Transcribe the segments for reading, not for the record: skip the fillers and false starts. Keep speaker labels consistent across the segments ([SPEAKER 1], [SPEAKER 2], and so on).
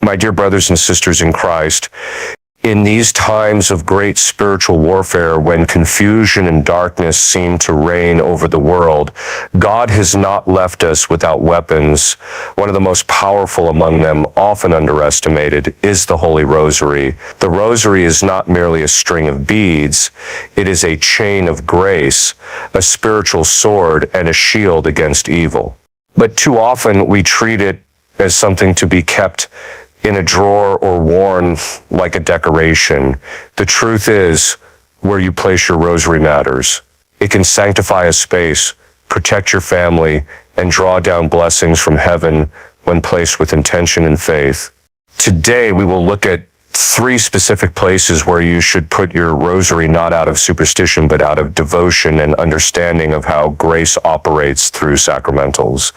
[SPEAKER 1] My dear brothers and sisters in Christ, in these times of great spiritual warfare, when confusion and darkness seem to reign over the world, God has not left us without weapons. One of the most powerful among them, often underestimated, is the Holy Rosary. The Rosary is not merely a string of beads. It is a chain of grace, a spiritual sword, and a shield against evil. But too often we treat it as something to be kept in a drawer or worn like a decoration. The truth is, where you place your rosary matters. It can sanctify a space, protect your family, and draw down blessings from heaven when placed with intention and faith. Today, we will look at 3 specific places where you should put your rosary, not out of superstition, but out of devotion and understanding of how grace operates through sacramentals.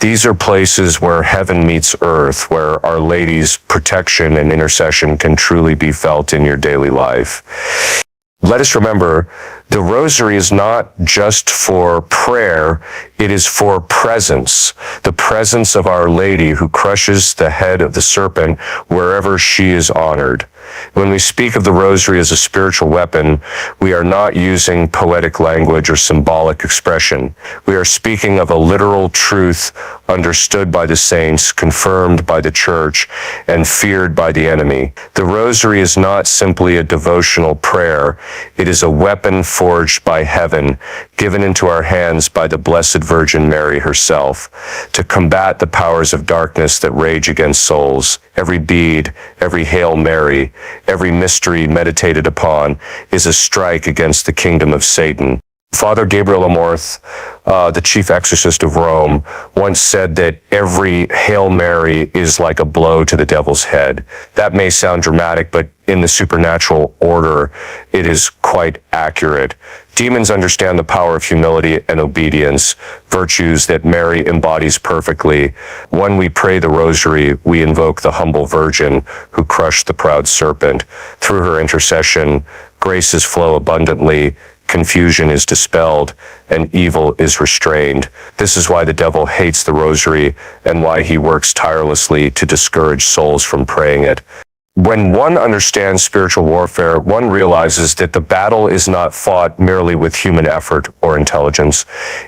[SPEAKER 1] These are places where heaven meets earth, where Our Lady's protection and intercession can truly be felt in your daily life. Let us remember, the rosary is not just for prayer, it is for presence. The presence of Our Lady who crushes the head of the serpent wherever she is honored. When we speak of the rosary as a spiritual weapon, we are not using poetic language or symbolic expression. We are speaking of a literal truth understood by the saints, confirmed by the church, and feared by the enemy. The rosary is not simply a devotional prayer. It is a weapon forged by heaven, given into our hands by the Blessed Virgin Mary herself, to combat the powers of darkness that rage against souls. Every bead, every Hail Mary, every mystery meditated upon is a strike against the kingdom of Satan. Father Gabriel Amorth, the chief exorcist of Rome, once said that every Hail Mary is like a blow to the devil's head. That may sound dramatic, but in the supernatural order, it is quite accurate. Demons understand the power of humility and obedience, virtues that Mary embodies perfectly. When we pray the rosary, we invoke the humble Virgin who crushed the proud serpent. Through her intercession, graces flow abundantly, confusion is dispelled, and evil is restrained. This is why the devil hates the rosary and why he works tirelessly to discourage souls from praying it. When one understands spiritual warfare, one realizes that the battle is not fought merely with human effort or intelligence.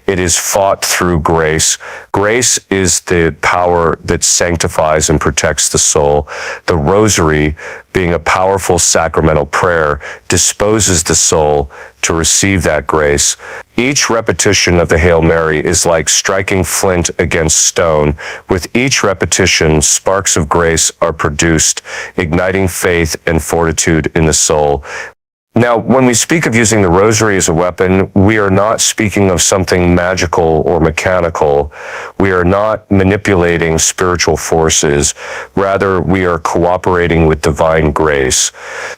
[SPEAKER 1] It is fought through grace. Grace is the power that sanctifies and protects the soul. The rosary, being a powerful sacramental prayer, disposes the soul to receive that grace. Each repetition of the Hail Mary is like striking flint against stone. With each repetition, sparks of grace are produced, igniting faith and fortitude in the soul. Now, when we speak of using the rosary as a weapon, we are not speaking of something magical or mechanical. We are not manipulating spiritual forces. Rather, we are cooperating with divine grace.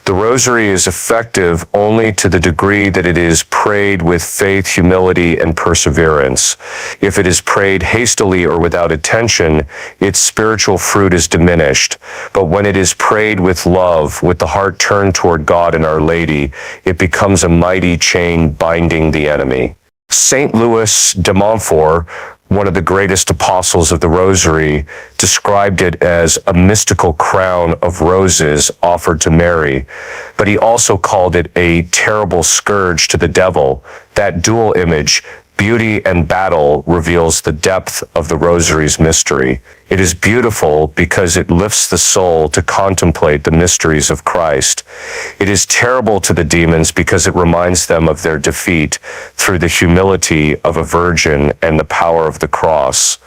[SPEAKER 1] The rosary is effective only to the degree that it is prayed with faith, humility, and perseverance. If it is prayed hastily or without attention, its spiritual fruit is diminished. But when it is prayed with love, with the heart turned toward God and Our Lady, it becomes a mighty chain binding the enemy. Saint Louis de Montfort, one of the greatest apostles of the Rosary, described it as a mystical crown of roses offered to Mary, but he also called it a terrible scourge to the devil. That dual image, beauty and battle, reveals the depth of the Rosary's mystery. It is beautiful because it lifts the soul to contemplate the mysteries of Christ. It is terrible to the demons because it reminds them of their defeat through the humility of a virgin and the power of the cross.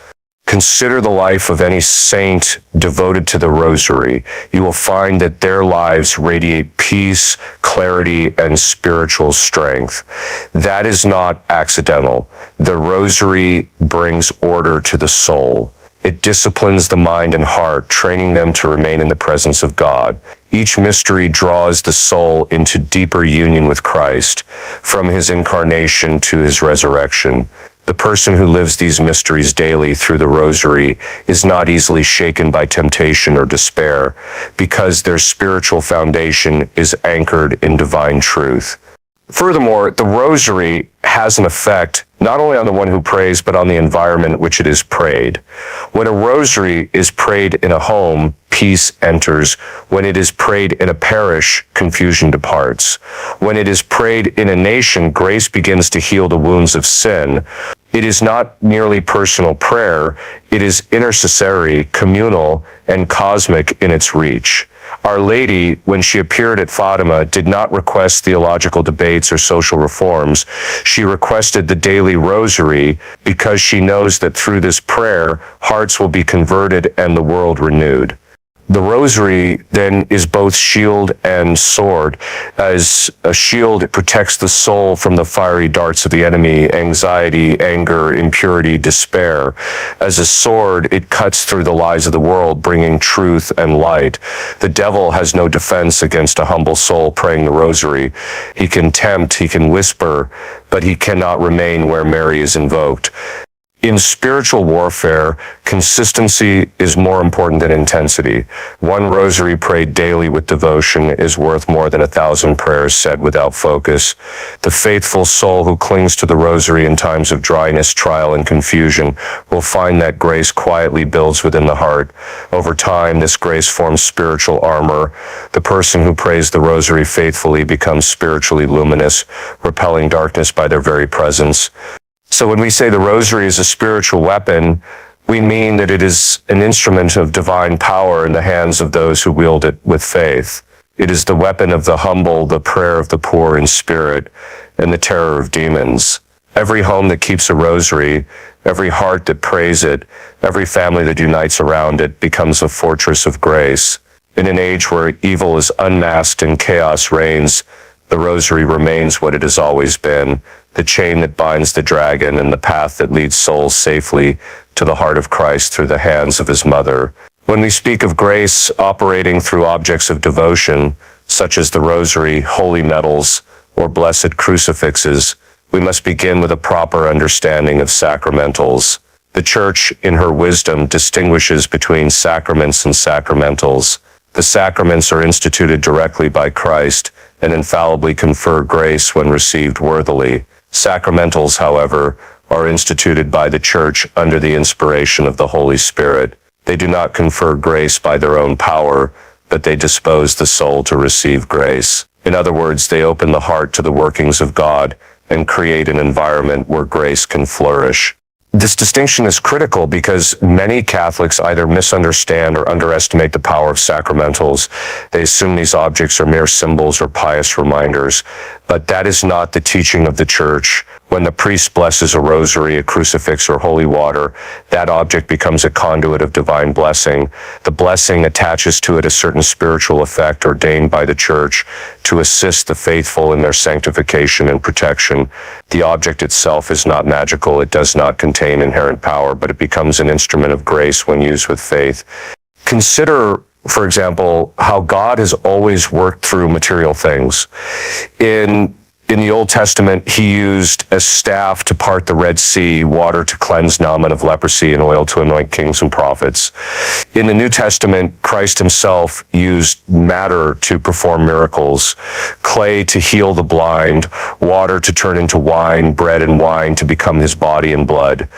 [SPEAKER 1] Consider the life of any saint devoted to the rosary. You will find that their lives radiate peace, clarity, and spiritual strength. That is not accidental. The rosary brings order to the soul. It disciplines the mind and heart, training them to remain in the presence of God. Each mystery draws the soul into deeper union with Christ, from his incarnation to his resurrection. The person who lives these mysteries daily through the rosary is not easily shaken by temptation or despair, because their spiritual foundation is anchored in divine truth. Furthermore, the Rosary has an effect not only on the one who prays, but on the environment in which it is prayed. When a Rosary is prayed in a home, peace enters. When it is prayed in a parish, confusion departs. When it is prayed in a nation, grace begins to heal the wounds of sin. It is not merely personal prayer, it is intercessory, communal, and cosmic in its reach. Our Lady, when she appeared at Fatima, did not request theological debates or social reforms. She requested the daily rosary because she knows that through this prayer, hearts will be converted and the world renewed. The rosary then is both shield and sword. As a shield, it protects the soul from the fiery darts of the enemy, anxiety, anger, impurity, despair. As a sword, it cuts through the lies of the world, bringing truth and light. The devil has no defense against a humble soul praying the rosary. He can tempt, he can whisper, but he cannot remain where Mary is invoked. In spiritual warfare, consistency is more important than intensity. One rosary prayed daily with devotion is worth more than 1,000 prayers said without focus. The faithful soul who clings to the rosary in times of dryness, trial, and confusion will find that grace quietly builds within the heart. Over time, this grace forms spiritual armor. The person who prays the rosary faithfully becomes spiritually luminous, repelling darkness by their very presence. So when we say the rosary is a spiritual weapon, we mean that it is an instrument of divine power in the hands of those who wield it with faith. It is the weapon of the humble, the prayer of the poor in spirit, and the terror of demons. Every home that keeps a rosary, every heart that prays it, every family that unites around it becomes a fortress of grace. In an age where evil is unmasked and chaos reigns, the rosary remains what it has always been, the chain that binds the dragon and the path that leads souls safely to the heart of Christ through the hands of his mother. When we speak of grace operating through objects of devotion, such as the rosary, holy medals, or blessed crucifixes, we must begin with a proper understanding of sacramentals. The Church, in her wisdom, distinguishes between sacraments and sacramentals. The sacraments are instituted directly by Christ and infallibly confer grace when received worthily. Sacramentals, however, are instituted by the Church under the inspiration of the Holy Spirit. They do not confer grace by their own power, but they dispose the soul to receive grace. In other words, they open the heart to the workings of God and create an environment where grace can flourish. This distinction is critical because many Catholics either misunderstand or underestimate the power of sacramentals. They assume these objects are mere symbols or pious reminders, but that is not the teaching of the Church. When the priest blesses a rosary, a crucifix, or holy water, that object becomes a conduit of divine blessing. The blessing attaches to it a certain spiritual effect ordained by the Church to assist the faithful in their sanctification and protection. The object itself is not magical. It does not contain inherent power, but it becomes an instrument of grace when used with faith. Consider, for example, how God has always worked through material things. In the Old Testament, he used a staff to part the Red Sea, water to cleanse Naaman of leprosy, and oil to anoint kings and prophets. In the New Testament, Christ himself used matter to perform miracles, clay to heal the blind, water to turn into wine, bread and wine to become his body and blood.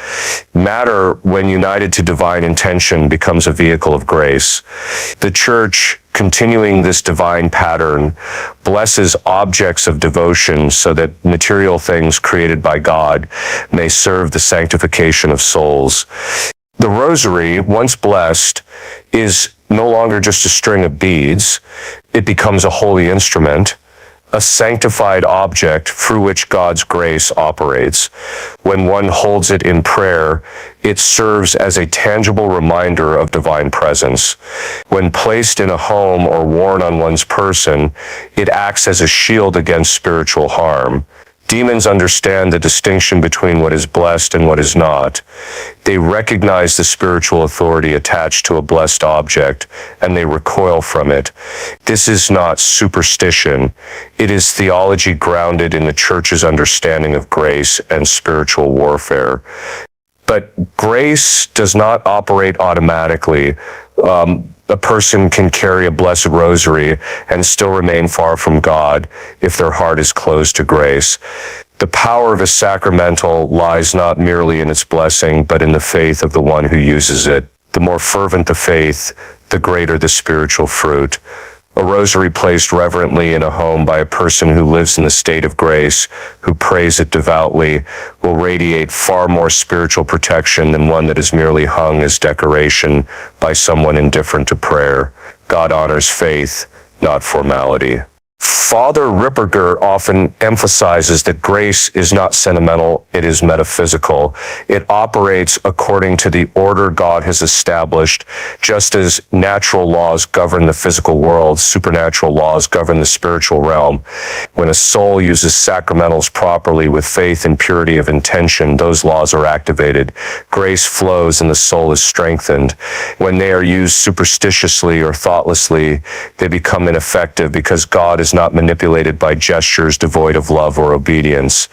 [SPEAKER 1] Matter, when united to divine intention, becomes a vehicle of grace. The Church, continuing this divine pattern, blesses objects of devotion so that material things created by God may serve the sanctification of souls. The rosary, once blessed, is no longer just a string of beads. It becomes a holy instrument, a sanctified object through which God's grace operates. When one holds it in prayer, it serves as a tangible reminder of divine presence. When placed in a home or worn on one's person, it acts as a shield against spiritual harm. Demons understand the distinction between what is blessed and what is not. They recognize the spiritual authority attached to a blessed object, and they recoil from it. This is not superstition. It is theology grounded in the Church's understanding of grace and spiritual warfare. But grace does not operate automatically. A person can carry a blessed rosary and still remain far from God if their heart is closed to grace. The power of a sacramental lies not merely in its blessing, but in the faith of the one who uses it. The more fervent the faith, the greater the spiritual fruit. A rosary placed reverently in a home by a person who lives in the state of grace, who prays it devoutly, will radiate far more spiritual protection than one that is merely hung as decoration by someone indifferent to prayer. God honors faith, not formality. Father Ripperger often emphasizes that grace is not sentimental, it is metaphysical. It operates according to the order God has established. Just as natural laws govern the physical world, supernatural laws govern the spiritual realm. When a soul uses sacramentals properly with faith and purity of intention, those laws are activated. Grace flows and the soul is strengthened. When they are used superstitiously or thoughtlessly, they become ineffective because God is not manipulated by gestures devoid of love or obedience.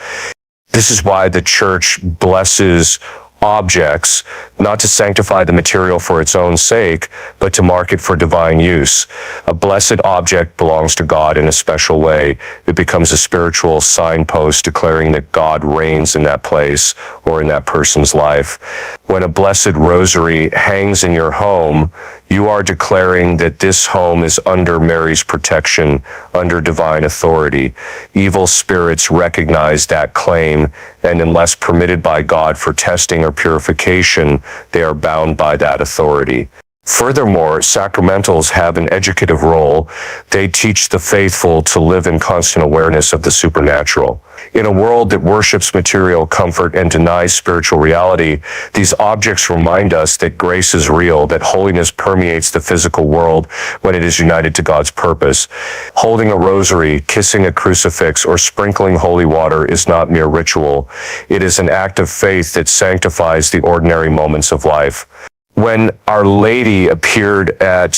[SPEAKER 1] This is why the Church blesses objects, not to sanctify the material for its own sake, but to mark it for divine use. A blessed object belongs to God in a special way. It becomes a spiritual signpost declaring that God reigns in that place or in that person's life. When a blessed rosary hangs in your home, you are declaring that this home is under Mary's protection, under divine authority. Evil spirits recognize that claim, and unless permitted by God for testing or purification, they are bound by that authority. Furthermore, sacramentals have an educative role. They teach the faithful to live in constant awareness of the supernatural. In a world that worships material comfort and denies spiritual reality, these objects remind us that grace is real, that holiness permeates the physical world when it is united to God's purpose. Holding a rosary, kissing a crucifix, or sprinkling holy water is not mere ritual. It is an act of faith that sanctifies the ordinary moments of life. When Our Lady appeared at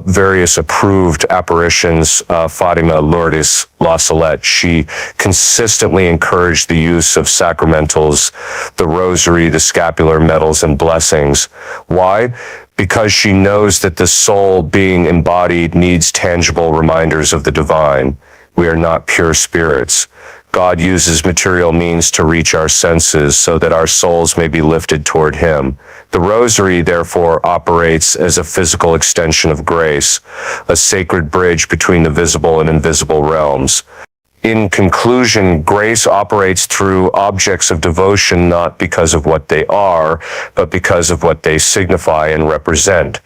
[SPEAKER 1] various approved apparitions, Fatima, Lourdes, La Salette, she consistently encouraged the use of sacramentals, the rosary, the scapular medals, and blessings. Why? Because she knows that the soul being embodied needs tangible reminders of the divine. We are not pure spirits. God uses material means to reach our senses so that our souls may be lifted toward Him. The rosary, therefore, operates as a physical extension of grace, a sacred bridge between the visible and invisible realms. In conclusion, grace operates through objects of devotion not because of what they are, but because of what they signify and represent.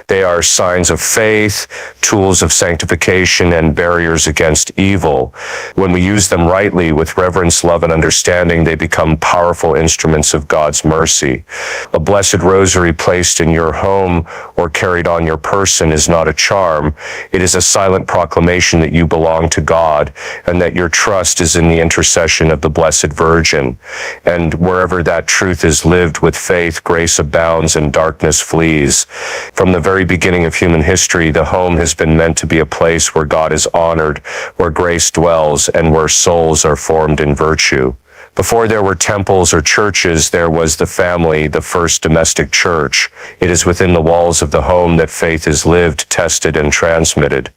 [SPEAKER 1] They are signs of faith, tools of sanctification, and barriers against evil. When we use them rightly with reverence, love, and understanding, they become powerful instruments of God's mercy. A blessed rosary placed in your home or carried on your person is not a charm. It is a silent proclamation that you belong to God and that your trust is in the intercession of the Blessed Virgin. And wherever that truth is lived with faith, grace abounds and darkness flees. From the very beginning of human history, the home has been meant to be a place where God is honored, where grace dwells, and where souls are formed in virtue. Before there were temples or churches, there was the family, the first domestic church. It is within the walls of the home that faith is lived, tested, and transmitted.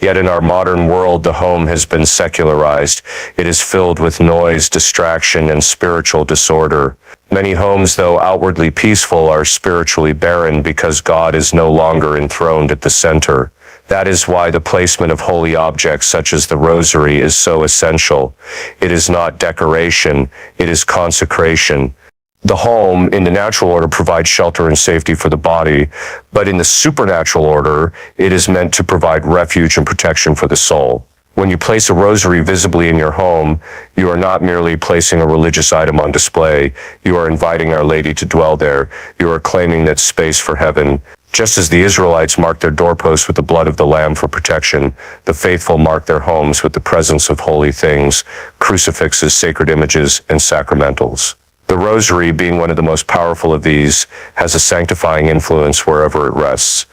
[SPEAKER 1] Yet in our modern world, the home has been secularized. It is filled with noise, distraction, and spiritual disorder. Many homes, though outwardly peaceful, are spiritually barren because God is no longer enthroned at the center. That is why the placement of holy objects such as the rosary is so essential. It is not decoration, it is consecration. The home, in the natural order, provides shelter and safety for the body, but in the supernatural order, it is meant to provide refuge and protection for the soul. When you place a rosary visibly in your home, you are not merely placing a religious item on display. You are inviting Our Lady to dwell there. You are claiming that space for heaven. Just as the Israelites marked their doorposts with the blood of the Lamb for protection, the faithful mark their homes with the presence of holy things, crucifixes, sacred images, and sacramentals. The rosary, being one of the most powerful of these, has a sanctifying influence wherever it rests.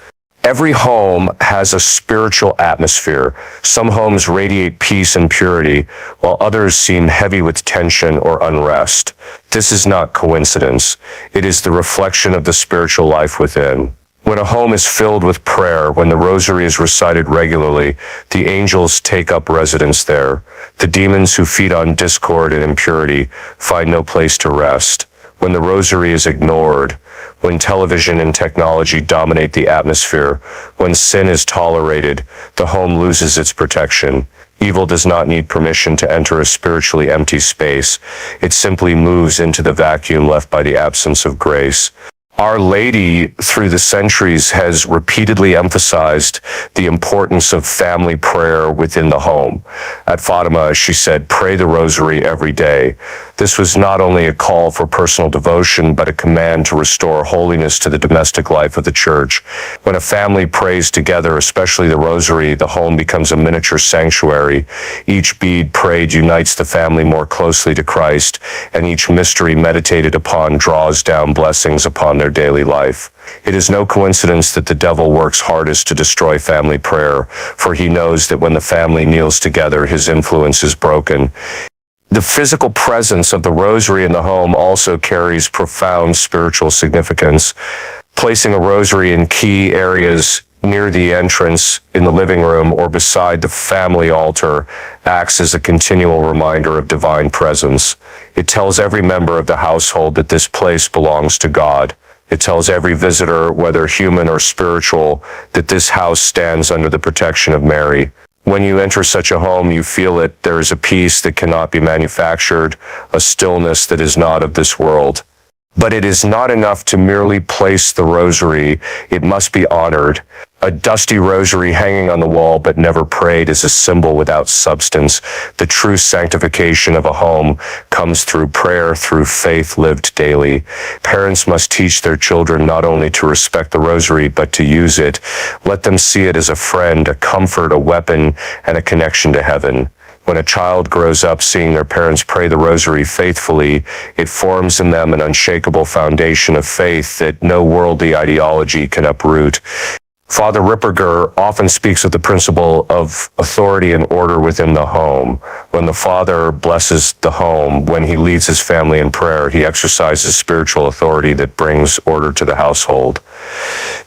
[SPEAKER 1] Every home has a spiritual atmosphere. Some homes radiate peace and purity, while others seem heavy with tension or unrest. This is not coincidence. It is the reflection of the spiritual life within. When a home is filled with prayer, when the Rosary is recited regularly, the angels take up residence there. The demons who feed on discord and impurity find no place to rest. When the Rosary is ignored, when television and technology dominate the atmosphere, when sin is tolerated, the home loses its protection. Evil does not need permission to enter a spiritually empty space. It simply moves into the vacuum left by the absence of grace. Our Lady, through the centuries, has repeatedly emphasized the importance of family prayer within the home. At Fatima, she said, "Pray the Rosary every day." This was not only a call for personal devotion, but a command to restore holiness to the domestic life of the Church. When a family prays together, especially the Rosary, the home becomes a miniature sanctuary. Each bead prayed unites the family more closely to Christ, and each mystery meditated upon draws down blessings upon their daily life. It is no coincidence that the devil works hardest to destroy family prayer, for he knows that when the family kneels together, his influence is broken. The physical presence of the Rosary in the home also carries profound spiritual significance. Placing a Rosary in key areas near the entrance, in the living room, or beside the family altar acts as a continual reminder of divine presence. It tells every member of the household that this place belongs to God. It tells every visitor, whether human or spiritual, that this house stands under the protection of Mary. When you enter such a home, you feel it. There is a peace that cannot be manufactured, a stillness that is not of this world. But it is not enough to merely place the Rosary. It must be honored. A dusty Rosary hanging on the wall but never prayed is a symbol without substance. The true sanctification of a home comes through prayer, through faith lived daily. Parents must teach their children not only to respect the Rosary, but to use it. Let them see it as a friend, a comfort, a weapon, and a connection to heaven. When a child grows up seeing their parents pray the Rosary faithfully, it forms in them an unshakable foundation of faith that no worldly ideology can uproot. Father Ripperger often speaks of the principle of authority and order within the home. When the father blesses the home, when he leads his family in prayer, he exercises spiritual authority that brings order to the household.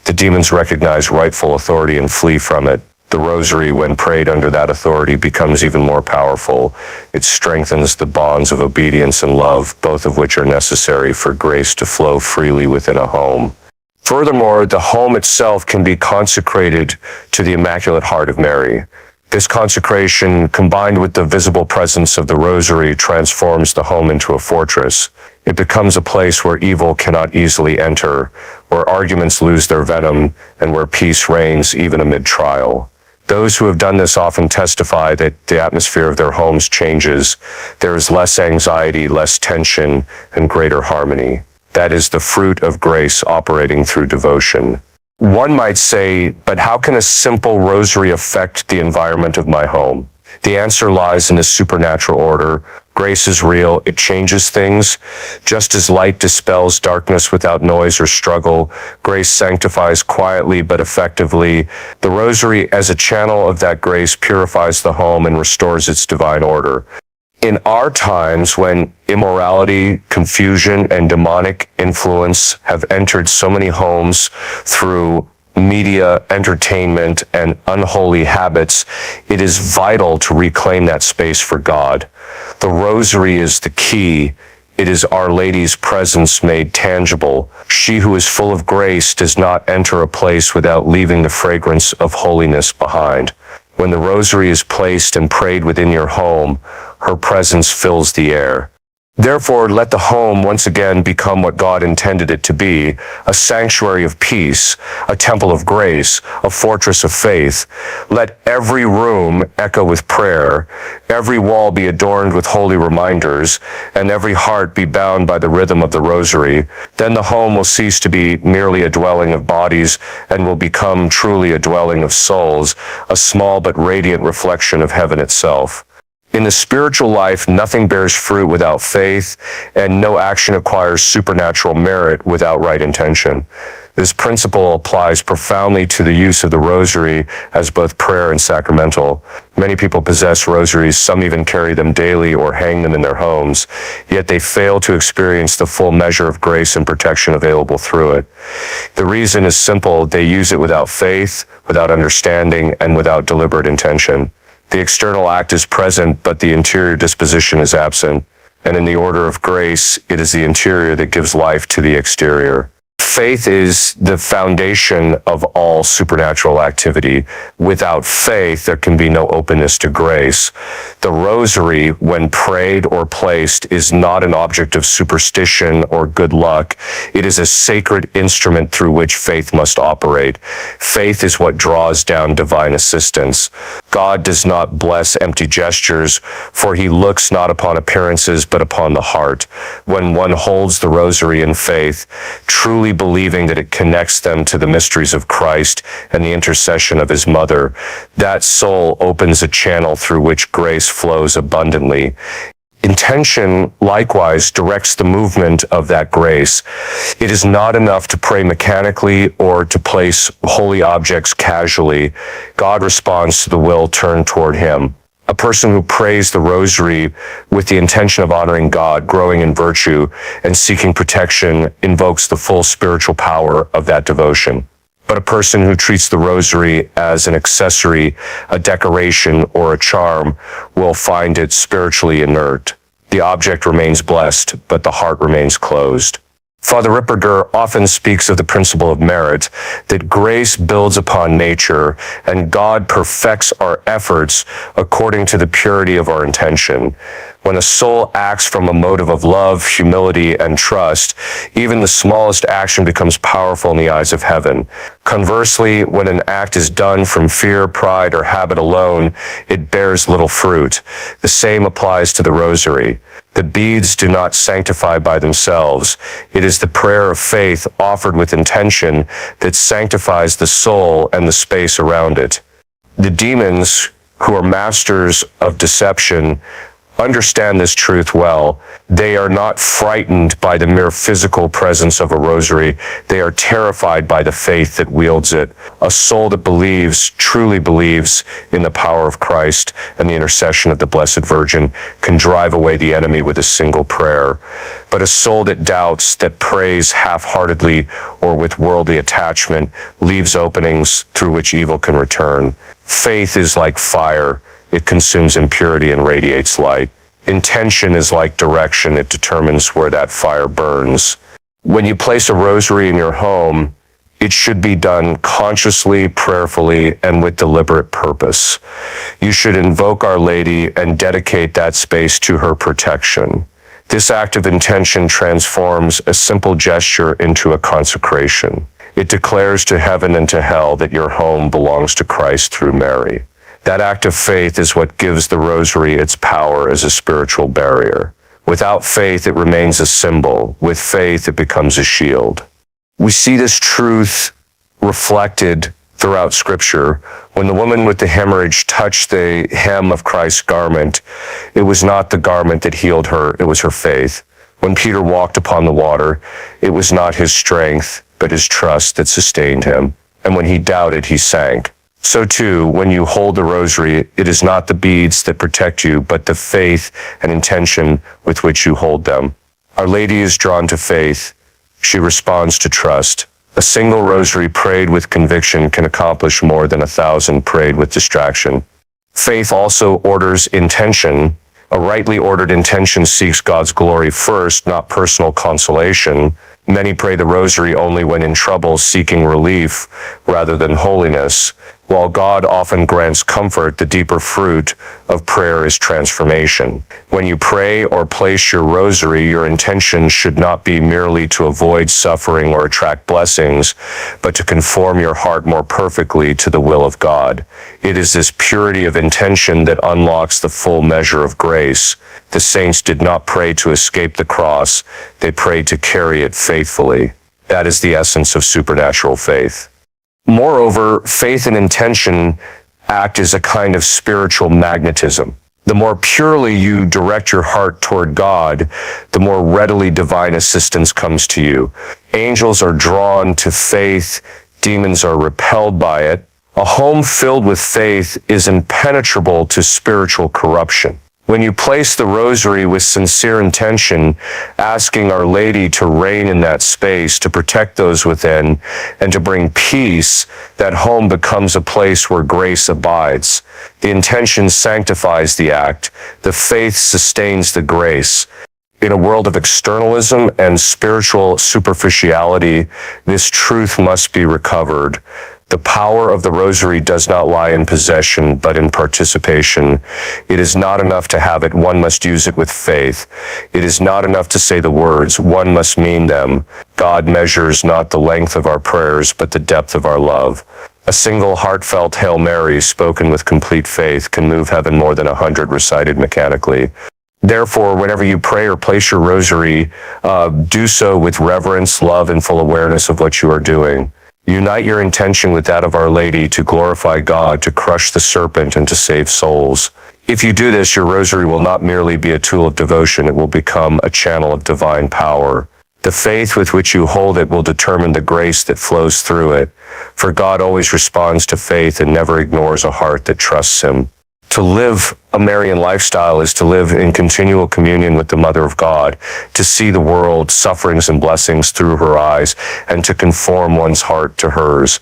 [SPEAKER 1] The demons recognize rightful authority and flee from it. The Rosary, when prayed under that authority, becomes even more powerful. It strengthens the bonds of obedience and love, both of which are necessary for grace to flow freely within a home. Furthermore, the home itself can be consecrated to the Immaculate Heart of Mary. This consecration, combined with the visible presence of the Rosary, transforms the home into a fortress. It becomes a place where evil cannot easily enter, where arguments lose their venom, and where peace reigns even amid trial. Those who have done this often testify that the atmosphere of their homes changes. There is less anxiety, less tension, and greater harmony. That is the fruit of grace operating through devotion. One might say, but how can a simple Rosary affect the environment of my home? The answer lies in a supernatural order. Grace is real. It changes things. Just as light dispels darkness without noise or struggle, grace sanctifies quietly but effectively. The Rosary, as a channel of that grace, purifies the home and restores its divine order. In our times, when immorality, confusion, and demonic influence have entered so many homes through media, entertainment, and unholy habits, it is vital to reclaim that space for God. The Rosary is the key. It is Our Lady's presence made tangible. She who is full of grace does not enter a place without leaving the fragrance of holiness behind. When the Rosary is placed and prayed within your home, her presence fills the air. Therefore, let the home once again become what God intended it to be, a sanctuary of peace, a temple of grace, a fortress of faith. Let every room echo with prayer, every wall be adorned with holy reminders, and every heart be bound by the rhythm of the Rosary. Then the home will cease to be merely a dwelling of bodies and will become truly a dwelling of souls, a small but radiant reflection of heaven itself. In the spiritual life, nothing bears fruit without faith, and no action acquires supernatural merit without right intention. This principle applies profoundly to the use of the Rosary as both prayer and sacramental. Many people possess rosaries, some even carry them daily or hang them in their homes, yet they fail to experience the full measure of grace and protection available through it. The reason is simple: they use it without faith, without understanding, and without deliberate intention. The external act is present, but the interior disposition is absent. And in the order of grace, it is the interior that gives life to the exterior. Faith is the foundation of all supernatural activity. Without faith, there can be no openness to grace. The Rosary, when prayed or placed, is not an object of superstition or good luck. It is a sacred instrument through which faith must operate. Faith is what draws down divine assistance. God does not bless empty gestures, for he looks not upon appearances, but upon the heart. When one holds the Rosary in faith, truly believing that it connects them to the mysteries of Christ and the intercession of his mother, that soul opens a channel through which grace flows abundantly. Intention, likewise, directs the movement of that grace. It is not enough to pray mechanically or to place holy objects casually. God responds to the will turned toward him. A person who prays the Rosary with the intention of honoring God, growing in virtue, and seeking protection invokes the full spiritual power of that devotion. But a person who treats the Rosary as an accessory, a decoration, or a charm will find it spiritually inert. The object remains blessed, but the heart remains closed. Father Ripperger often speaks of the principle of merit, that grace builds upon nature, and God perfects our efforts according to the purity of our intention. When a soul acts from a motive of love, humility, and trust, even the smallest action becomes powerful in the eyes of heaven. Conversely, when an act is done from fear, pride, or habit alone, it bears little fruit. The same applies to the Rosary. The beads do not sanctify by themselves. It is the prayer of faith offered with intention that sanctifies the soul and the space around it. The demons, who are masters of deception, understand this truth well. They are not frightened by the mere physical presence of a Rosary. They are terrified by the faith that wields it. A soul that believes, truly believes in the power of Christ and the intercession of the Blessed Virgin can drive away the enemy with a single prayer. But a soul that doubts, that prays half-heartedly or with worldly attachment, leaves openings through which evil can return. Faith is like fire. It consumes impurity and radiates light. Intention is like direction. It determines where that fire burns. When you place a Rosary in your home, it should be done consciously, prayerfully, and with deliberate purpose. You should invoke Our Lady and dedicate that space to her protection. This act of intention transforms a simple gesture into a consecration. It declares to heaven and to hell that your home belongs to Christ through Mary. That act of faith is what gives the Rosary its power as a spiritual barrier. Without faith, it remains a symbol. With faith, it becomes a shield. We see this truth reflected throughout Scripture. When the woman with the hemorrhage touched the hem of Christ's garment, it was not the garment that healed her, it was her faith. When Peter walked upon the water, it was not his strength, but his trust that sustained him. And when he doubted, he sank. So too, when you hold the Rosary, it is not the beads that protect you, but the faith and intention with which you hold them. Our Lady is drawn to faith. She responds to trust. A single Rosary prayed with conviction can accomplish more than 1,000 prayed with distraction. Faith also orders intention. A rightly ordered intention seeks God's glory first, not personal consolation. Many pray the Rosary only when in trouble, seeking relief rather than holiness. While God often grants comfort, the deeper fruit of prayer is transformation. When you pray or place your Rosary, your intention should not be merely to avoid suffering or attract blessings, but to conform your heart more perfectly to the will of God. It is this purity of intention that unlocks the full measure of grace. The saints did not pray to escape the cross, they prayed to carry it faithfully. That is the essence of supernatural faith. Moreover, faith and intention act as a kind of spiritual magnetism. The more purely you direct your heart toward God, the more readily divine assistance comes to you. Angels are drawn to faith, demons are repelled by it. A home filled with faith is impenetrable to spiritual corruption. When you place the rosary with sincere intention, asking Our Lady to reign in that space, to protect those within, and to bring peace, that home becomes a place where grace abides. The intention sanctifies the act. The faith sustains the grace. In a world of externalism and spiritual superficiality, this truth must be recovered. The power of the rosary does not lie in possession, but in participation. It is not enough to have it, one must use it with faith. It is not enough to say the words, one must mean them. God measures not the length of our prayers, but the depth of our love. A single heartfelt Hail Mary spoken with complete faith can move heaven more than 100 recited mechanically. Therefore, whenever you pray or place your rosary, do so with reverence, love, and full awareness of what you are doing. Unite your intention with that of Our Lady to glorify God, to crush the serpent, and to save souls. If you do this, your rosary will not merely be a tool of devotion, it will become a channel of divine power. The faith with which you hold it will determine the grace that flows through it, for God always responds to faith and never ignores a heart that trusts Him. To live a Marian lifestyle is to live in continual communion with the Mother of God, to see the world's sufferings and blessings through her eyes, and to conform one's heart to hers.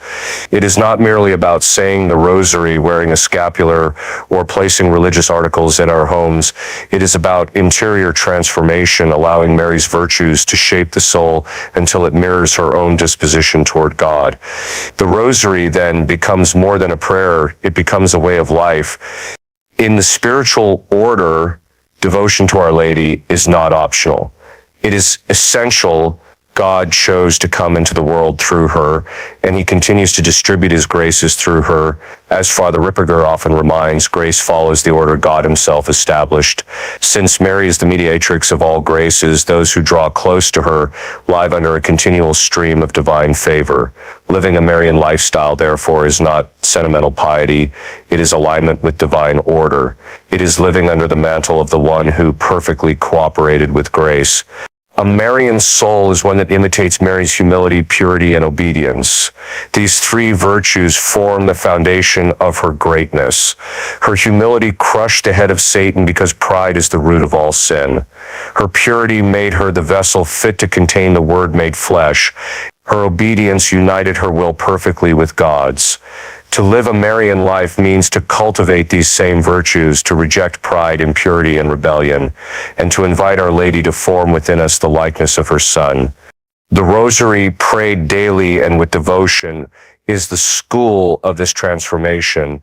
[SPEAKER 1] It is not merely about saying the rosary, wearing a scapular, or placing religious articles in our homes. It is about interior transformation, allowing Mary's virtues to shape the soul until it mirrors her own disposition toward God. The rosary then becomes more than a prayer, it becomes a way of life. In the spiritual order, devotion to Our Lady is not optional. It is essential. God chose to come into the world through her, and He continues to distribute His graces through her. As Father Ripperger often reminds, grace follows the order God Himself established. Since Mary is the mediatrix of all graces, those who draw close to her live under a continual stream of divine favor. Living a Marian lifestyle, therefore, is not sentimental piety. It is alignment with divine order. It is living under the mantle of the one who perfectly cooperated with grace. A Marian soul is one that imitates Mary's humility, purity, and obedience. These three virtues form the foundation of her greatness. Her humility crushed the head of Satan because pride is the root of all sin. Her purity made her the vessel fit to contain the Word made flesh. Her obedience united her will perfectly with God's. To live a Marian life means to cultivate these same virtues, to reject pride, impurity, and rebellion, and to invite Our Lady to form within us the likeness of her Son. The Rosary, prayed daily and with devotion, is the school of this transformation.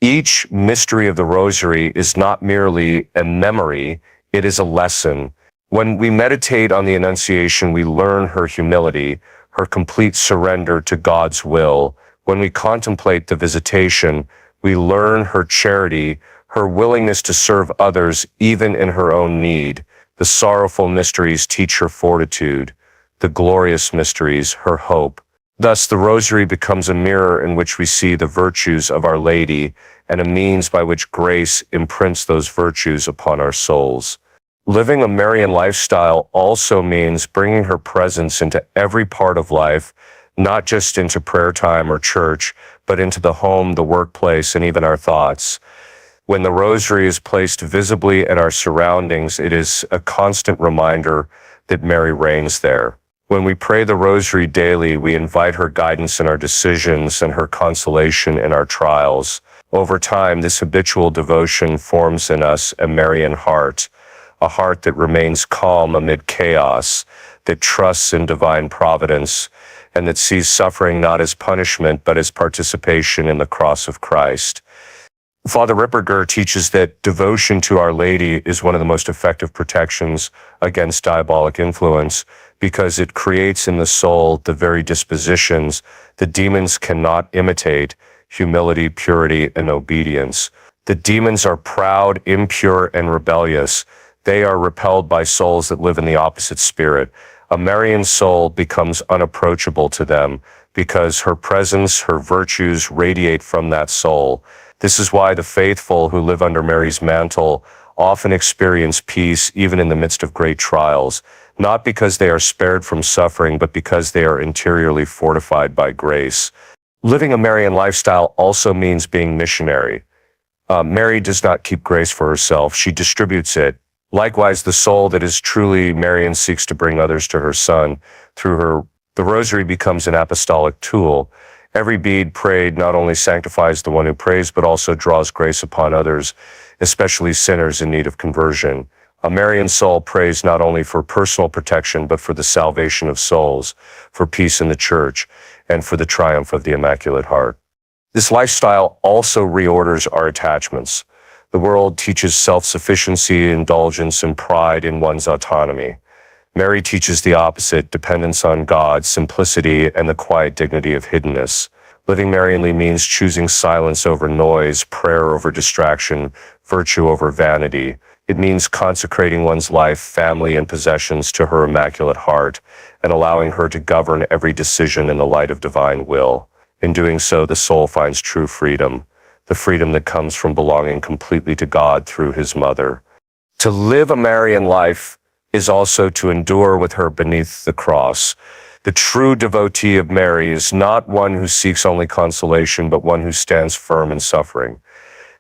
[SPEAKER 1] Each mystery of the Rosary is not merely a memory, it is a lesson. When we meditate on the Annunciation, we learn her humility, her complete surrender to God's will. When we contemplate the Visitation, we learn her charity, her willingness to serve others even in her own need. The sorrowful mysteries teach her fortitude, the glorious mysteries her hope. Thus, the Rosary becomes a mirror in which we see the virtues of Our Lady and a means by which grace imprints those virtues upon our souls. Living a Marian lifestyle also means bringing her presence into every part of life, not just into prayer time or church, but into the home, the workplace, and even our thoughts. When the Rosary is placed visibly in our surroundings, it is a constant reminder that Mary reigns there. When we pray the Rosary daily, we invite her guidance in our decisions and her consolation in our trials. Over time, this habitual devotion forms in us a Marian heart, a heart that remains calm amid chaos, that trusts in divine providence, and that sees suffering not as punishment, but as participation in the cross of Christ. Father Ripperger teaches that devotion to Our Lady is one of the most effective protections against diabolic influence, because it creates in the soul the very dispositions that demons cannot imitate: humility, purity, and obedience. The demons are proud, impure, and rebellious. They are repelled by souls that live in the opposite spirit. A Marian soul becomes unapproachable to them because her presence, her virtues radiate from that soul. This is why the faithful who live under Mary's mantle often experience peace even in the midst of great trials, not because they are spared from suffering, but because they are interiorly fortified by grace. Living a Marian lifestyle also means being missionary. Mary does not keep grace for herself, she distributes it. Likewise, the soul that is truly Marian seeks to bring others to her Son. Through her, the Rosary becomes an apostolic tool. Every bead prayed not only sanctifies the one who prays, but also draws grace upon others, especially sinners in need of conversion. A Marian soul prays not only for personal protection, but for the salvation of souls, for peace in the Church, and for the triumph of the Immaculate Heart. This lifestyle also reorders our attachments. The world teaches self-sufficiency, indulgence, and pride in one's autonomy. Mary teaches the opposite: dependence on God, simplicity, and the quiet dignity of hiddenness. Living Marianly means choosing silence over noise, prayer over distraction, virtue over vanity. It means consecrating one's life, family, and possessions to her Immaculate Heart, and allowing her to govern every decision in the light of divine will. In doing so, the soul finds true freedom, the freedom that comes from belonging completely to God through his mother. To live a Marian life is also to endure with her beneath the cross. The true devotee of Mary is not one who seeks only consolation, but one who stands firm in suffering.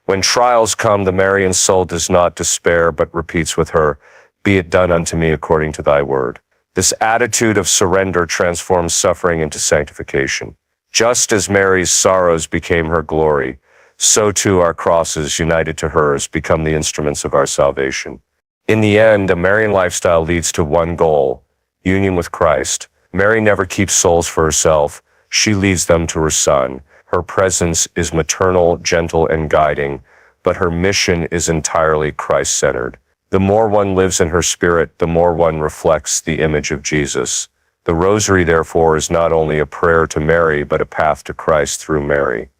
[SPEAKER 1] When trials come, the Marian soul does not despair, but repeats with her, "Be it done unto me according to thy word." This attitude of surrender transforms suffering into sanctification. Just as Mary's sorrows became her glory, so too our crosses, united to hers, become the instruments of our salvation. In the end, a Marian lifestyle leads to one goal: union with Christ. Mary never keeps souls for herself. She leads them to her Son. Her presence is maternal, gentle, and guiding, but her mission is entirely Christ-centered. The more one lives in her spirit, the more one reflects the image of Jesus. The Rosary, therefore, is not only a prayer to Mary, but a path to Christ through Mary.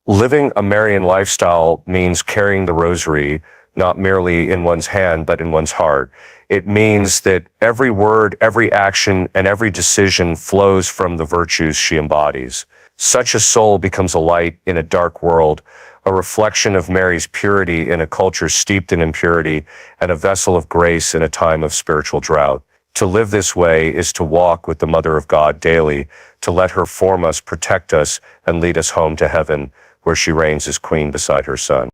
[SPEAKER 1] Living a Marian lifestyle means carrying the Rosary not merely in one's hand, but in one's heart. It means that every word, every action, and every decision flows from the virtues she embodies. Such a soul becomes a light in a dark world, a reflection of Mary's purity in a culture steeped in impurity, and a vessel of grace in a time of spiritual drought. To live this way is to walk with the Mother of God daily, to let her form us, protect us, and lead us home to heaven, where she reigns as Queen beside her Son.